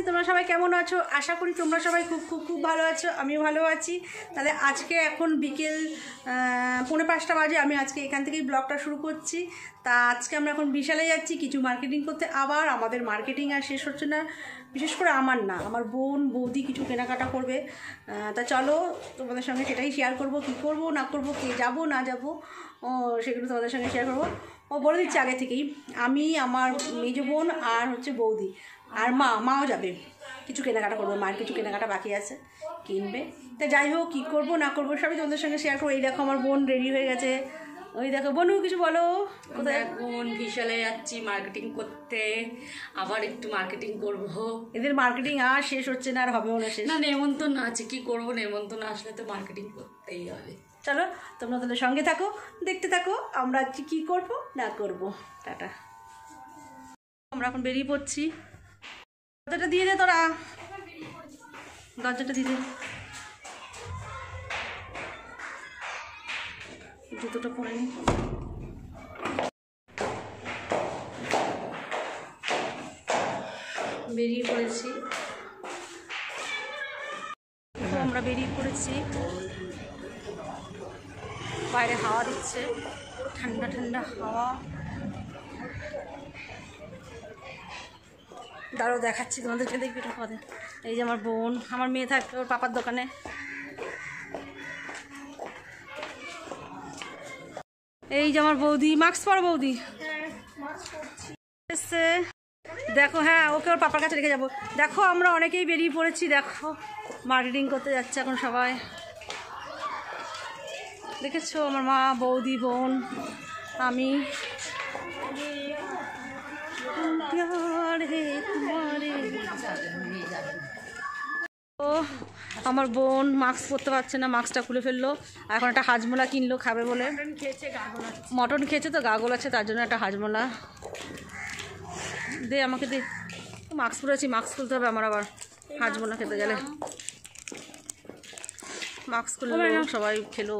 Friends, তোমরা সবাই কেমন আছো? আশা করি তোমরা সবাই খুব খুব খুব ভালো আছো, আমিও ভালো আছি। তাহলে আজকে এখন বিকেল 4:45 বাজে, আমি আজকে এখান থেকেই ব্লগটা শুরু করছি। তা আজকে আমরা এখন বিশালে যাচ্ছি কিছু মার্কেটিং করতে। আবার আমাদের মার্কেটিং আর শেষ হচ্ছে না, বিশেষ করে আমার না, আমার বোন বৌদি কিছু কেনাকাটা করবে। তা চলো তোমাদের সঙ্গে সেটাই শেয়ার করব, কি করব না করব, কে যাব না যাব সেগুলো তোমাদের সঙ্গে শেয়ার করবো। ও বলে দিচ্ছি আগে থেকেই, আমি, আমার মেজ বোন আর হচ্ছে বৌদি আর মাও যাবে, কিছু কেনাকাটা করবো। মায়ের কিছু কেনাকাটা বাকি আছে, কিনবে। তা যাই হোক, কী করবো না করবো সবই তোমাদের সঙ্গে শেয়ার করবো। এই দেখো আমার বোন রেডি হয়ে গেছে, ওই দেখো। বোনু কিছু বলো। কোথায়? বোন বিশালে যাচ্ছি মার্কেটিং করতে, আবার একটু মার্কেটিং করব। এদের মার্কেটিং আর শেষ হচ্ছে না, আর হবেও না শেষ। না, নেমন্তন্ন আছে, কি করব, নেমন্তন্ন আসলে তো মার্কেটিং করতেই হবে। চলো তোমরা তাহলে সঙ্গে থাকো, দেখতে থাকো আমরা কী করবো না করবো। টাটা। আমরা এখন বেরিয়ে পড়ছি। দরজাটা দিয়ে দে তোরা, দরজাটা দিয়ে দে। জুতোটা পরে নি। বেরিয়ে পড়েছি, আমরা বেরিয়ে পড়েছি। বাইরে হাওয়া দিচ্ছে, ঠান্ডা ঠান্ডা হাওয়া। দাঁড়াও দেখাচ্ছি তোমাদেরকে, দেখবি এটা পদে। এই যে আমার বোন, আমার মেয়ে থাকে ওর পাপার দোকানে। এই যে আমার বৌদি, মাস্ক পরো বৌদি। এসছে দেখো, হ্যাঁ ওকে ওর পাপার কাছে রেখে যাবো। দেখো আমরা অনেকেই বেরিয়ে পড়েছি, দেখো মার্কেটিং করতে যাচ্ছে এখন সবাই। দেখেছো আমার মা, বৌদি, বোন, আমি। ও আমার বোন মাস্ক পরতে পারছে না, মাস্কটা খুলে ফেললো। এখন একটা হাজমোলা কিনলো খাবে বলে। মটন খেয়েছে তো, গাগল আছে, তার জন্য একটা হাজমোলা দে আমাকে, দে। মাস্ক পরেছি, মাস্ক খুলতে হবে আমার আবার হাজমোলা খেতে গেলে। মাস্ক খুললো, সবাই খেলো।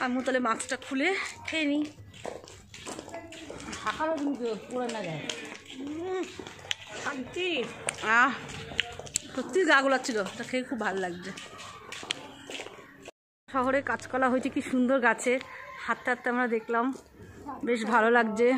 আমি তাহলে মাস্কটা খুলে খেয়ে নিই। সত্যি গা গোলাচ্ছিল, এটা খেয়ে খুব ভালো লাগছে। শহরে কাঁচকলা হয়েছে কি সুন্দর গাছে, হাঁটতে হাঁটতে আমরা দেখলাম, বেশ ভালো লাগছে।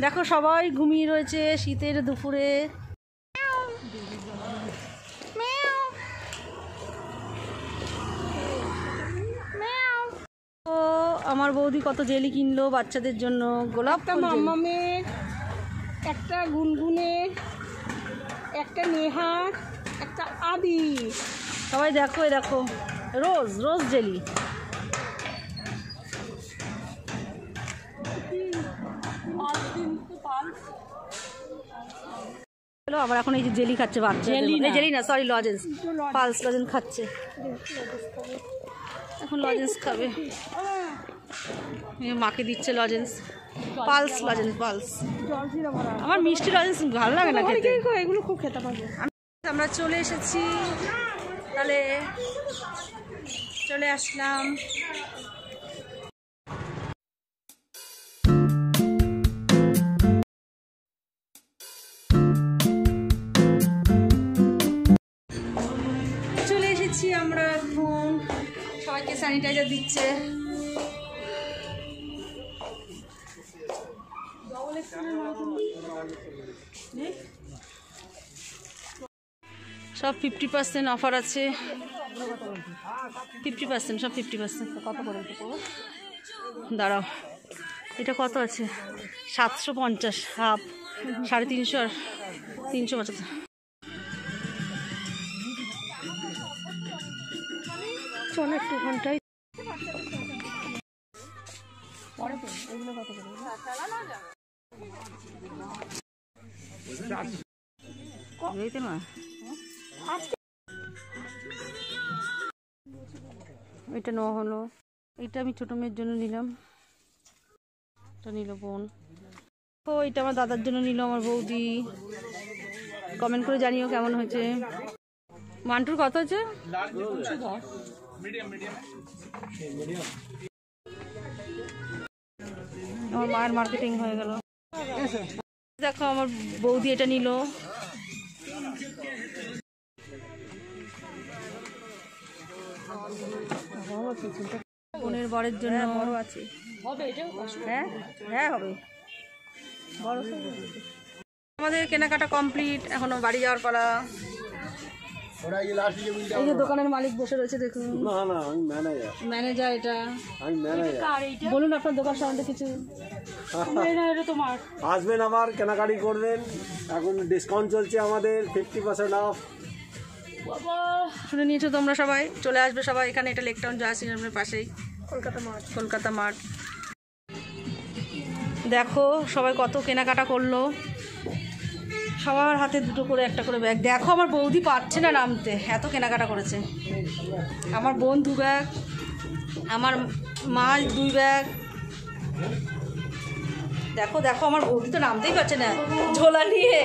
দেখো সবাই ঘুমিয়ে রয়েছে শীতের দুপুরে। ও আমার বৌদি কত জেলি কিনলো বাচ্চাদের জন্য। গোলাপ, একটা মাম্মামের, একটা গুনগুনের, একটা নেহার, একটা আদি। সবাই দেখো, এই দেখো রোজ রোজ জেলি। আবার এখন এই যে জেলি খাচ্ছে বাচ্চা, জেলি না সরি লজেন্স, পালস লজেন্স খাচ্ছে এখন। লজেন্স খাবে, মাকে দিচ্ছে লজেন্স, পালস লজেন্স, পালস। আমার মিষ্টি লজেন্স ভালো লাগে না খেতে, এগুলো খুব খেতে পারবো। আমরা চলে এসেছি, তাহলে চলে আসলাম। আমরা এখন সবাইকে স্যানিটাইজার দিচ্ছে। সব 50% অফার আছে, 50%, সব 50%। কত করে দাঁড়াও, এটা কত আছে? 750 হাফ, 350 আর 375। চলো একটু ঘন্টায় না। এটা নেওয়া হলো, এটা আমি ছোটো মেয়ের জন্য নিলাম, এটা নিল বোন। ও এটা আমার দাদার জন্য নিল আমার বৌদি। কমেন্ট করে জানিও কেমন হয়েছে। মান্টুর কত হচ্ছে? আমার মায়ের মার্কেটিং হয়ে গেল। দেখো আমার বৌদি এটা নিল। বোনের বরের জন্য বড় আছে। হ্যাঁ হ্যাঁ হবে বড়। আমাদের কেনাকাটা কমপ্লিট, এখনো বাড়ি যাওয়ার পালা। এই যে দোকানের মালিক বসে রয়েছে দেখুন। না না আমি ম্যানেজার। এটা আমি ম্যানেজার। বলুন আপনার দোকান সম্বন্ধে কিছু। এটা তোমার। আসবেন, আমার কেনাকাটি করবেন। এখন ডিসকাউন্ট চলছে আমাদের 50% অফ। শুনে নিয়েছো তোমরা সবাই, চলে আসবে সবাই এখানে। এটা লেক টাউন জয়া সিনেমার পাশেই, কলকাতা মাঠ। দেখো সবাই কত কেনাকাটা করলো, সবার হাতে দুটো করে একটা করে ব্যাগ। দেখো আমার বৌদি পারছে না নামতে, এত কেনাকাটা করেছে। আমার বোন 2 ব্যাগ, আমার মা 2 ব্যাগ। দেখো দেখো আমার বৌদি তো নামতেই পারছে না ঝোলা নিয়ে।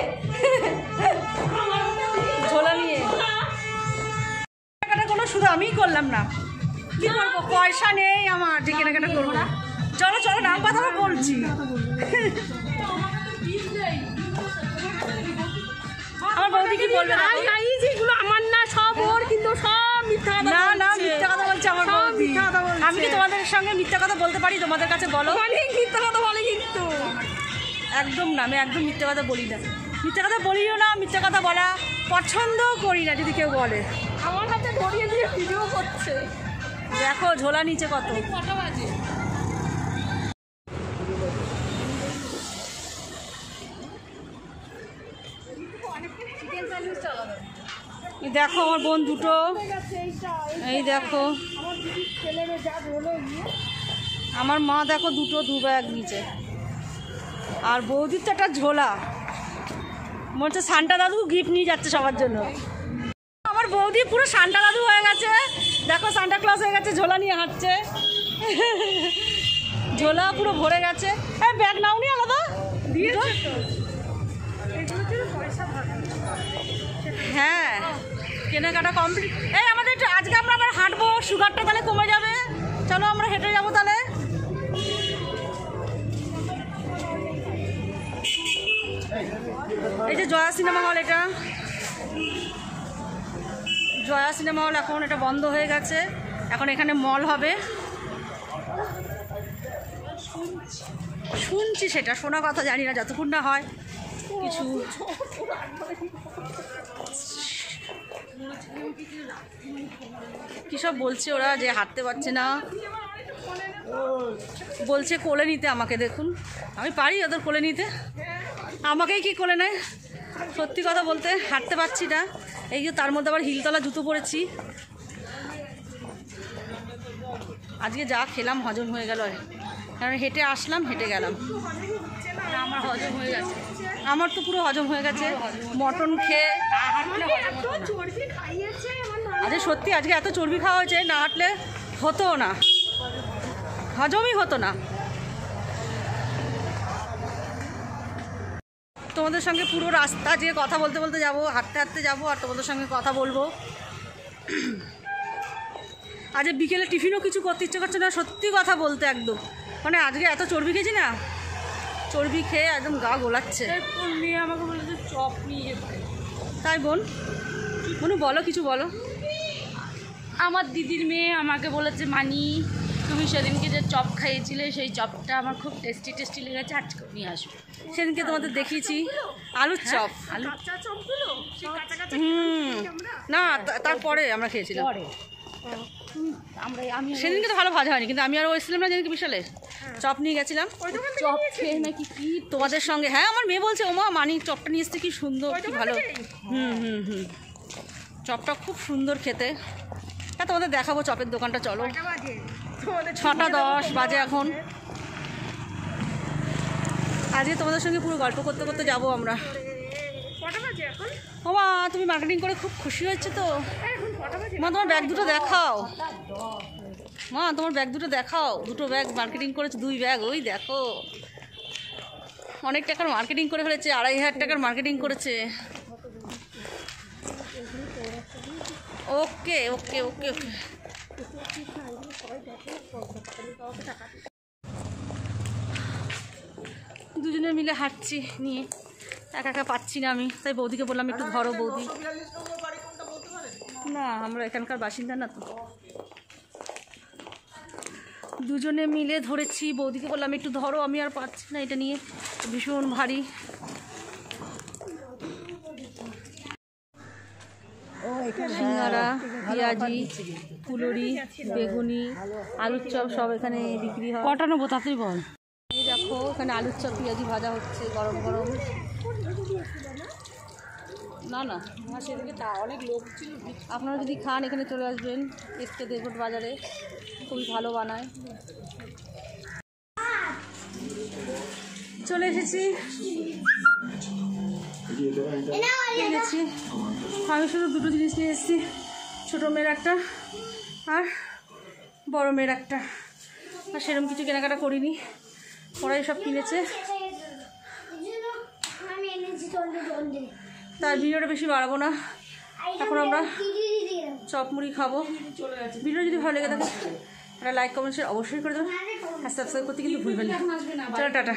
কেনাকাটা করলো, শুধু আমিই করলাম না। কি করবো, পয়সা নেই আমার যে কেনাকাটা করবো। চলো চলো নাম কথা বলছি। আমার বৌদি কি বলবে? যেগুলো আমার না সব ওর, কিন্তু সব মিথ্যা কথা। না না মিথ্যা কথা বলছে আমার বৌদি। আমি কি তোমাদের সঙ্গে মিথ্যা কথা বলতে পারি? তোমাদের কাছে বলো। অনেক মিথ্যা কথা বলে কিন্তু। একদম না, আমি একদম মিথ্যা কথা বলি না। মিথ্যা কথা বলিও না, মিথ্যা কথা বলা পছন্দ করি না যদি কেউ বলে। আমার হাতে ধরিয়ে দিয়ে ভিডিও করছে। দেখো ঝোলা নিচে কত। কটা বাজে? দেখো আমার বোন দুটো, এই দেখো আমার মা দেখো দুটো 2 ব্যাগ নিচে। আর বৌদির তো একটা ঝোলা, মনে হচ্ছে সান্টা দাদু গিফট নিয়ে যাচ্ছে সবার জন্য। আমার বৌদি পুরো সান্টা দাদু হয়ে গেছে, দেখো সান্টা ক্লজ হয়ে গেছে, ঝোলা নিয়ে হাঁটছে। ঝোলা পুরো ভরে গেছে। এই ব্যাগ নাও নি আলাদা হ্যাঁ কেনাকাটা কমপ্লিট। এই আমাদের একটু আজকে আমরা আবার হাঁটবো, সুগারটা তাহলে কমে যাবে। চলো আমরা হেঁটে যাবো তাহলে। এই যে জয়া সিনেমা হল, এটা জয়া সিনেমা হল এখন এটা বন্ধ হয়ে গেছে, এখন এখানে মল হবে। শুনছি, সেটা শোনা কথা জানি না, যতক্ষণ না হয় কিছু। কী সব বলছে ওরা, যে হাঁটতে পারছে না, বলছে কোলে নিতে আমাকে। দেখুন আমি পারি ওদের কোলে নিতে, আমাকেই কি কোলে নেয়। সত্যি কথা বলতে হাঁটতে পারছি না। এই যে তার মধ্যে আবার হিলতলা জুতো পরেছি। আজকে যা খেলাম হজম হয়ে গেল, কারণ হেঁটে আসলাম হেঁটে গেলাম। আমার হজম হয়ে গেছে। আমার তো পুরো হজম হয়ে গেছে মটন খেয়ে। আরে সত্যি আজকে এত চর্বি খাওয়া হয়েছে, না হাঁটলে হতো না, হজমই হতো না। তোমাদের সঙ্গে পুরো রাস্তা যে কথা বলতে বলতে যাবো, হাঁটতে হাঁটতে যাবো আর তোমাদের সঙ্গে কথা বলবো। আজ বিকেলে টিফিনও কিছু করতে ইচ্ছে করছে না, সত্যি কথা বলতে। একদম মানে আজকে এত চর্বি খেয়েছি না, চর্বি খেয়ে একদম গা গোলাচ্ছে। মেয়ে আমাকে বলেছে চপ নিয়ে যেতে। তাই বোন, বনু বলো, কিছু বলো। আমার দিদির মেয়ে আমাকে বলেছে, মানি তুমি সেদিনকে যে চপ খাইয়েছিলে সেই চপটা আমার খুব টেস্টি টেস্টি লেগেছে, আজকে নিয়ে আসবো। সেদিনকে তোমাদের দেখিয়েছি আলুর চপ। আলু না তারপরে আমরা খেয়েছিলাম। আমি সেদিনকে তো ভালো ভাজা হয়নি, কিন্তু আমি আর এসেছিলাম না যেদিনকে বিশালে, চপ নিয়ে গেছিলাম। চপ খেয়ে নাকি কি তোমাদের সঙ্গে। হ্যাঁ আমার মেয়ে বলছে, ওমা মানি চপটা নিয়ে এসছে কি সুন্দর, কি ভালো। চপটা খুব সুন্দর খেতে। হ্যাঁ তোমাদের দেখাবো চপের দোকানটা, চলো। 6:10 বাজে এখন। আজকে তোমাদের সঙ্গে পুরো গল্প করতে করতে যাবো আমরা। ওমা তুমি মার্কেটিং করে খুব খুশি হয়েছে তো। মা তোমার ব্যাগ দুটো দেখাও, মা তোমার ব্যাগ দুটো দেখাও। 2 ব্যাগ মার্কেটিং করেছে, 2 ব্যাগ, ওই দেখো। অনেক টাকার মার্কেটিং করে ফেলেছে, 2500 টাকার মার্কেটিং করেছে। ওকে ওকে ওকে ওকে দুজনে মিলে হাঁটছি নিয়ে, একা একা পাচ্ছি না আমি, তাই বৌদিকে বললাম একটু ধরো বৌদি। না আমরা এখানকার বাসিন্দা না তো, দুজনে মিলে ধরেছি, বৌদিকে বললাম একটু ধরো, আমি আর পাচ্ছি না এটা নিয়ে, ভীষণ ভারী। সিঙ্গারা, পেঁয়াজি, ফুলুরি, বেগুনি, আলুর চপ সব এখানে বিক্রি হয়। কটা নেবো তাতেই বল। এই দেখো এখানে আলুর চপ পেঁয়াজি ভাজা হচ্ছে গরম গরম। না না অনেক লোক ছিল, আপনারা যদি খান এখানে চলে আসবেন এসকে দেবট বাজারে, খুবই ভালো বানায়। চলে এসেছি, গেছি। আমি শুধু দুটো জিনিস নিয়ে এসেছি, ছোটো মেয়ের একটা আর বড় মেয়ের একটা, আর সেরকম কিছু কেনাকাটা করিনি, ওরাই সব কিনেছে। তার ভিডিওটা বেশি বাড়াবো না, এখন আমরা চপ মুড়ি খাবো। ভিডিও যদি ভালো লেগে থাকে একটা লাইক কমেন্ট শেয়ার অবশ্যই করে দেবেন, আর সাবস্ক্রাইব করতে কিন্তু ভুলবেন না। চলো টাটা।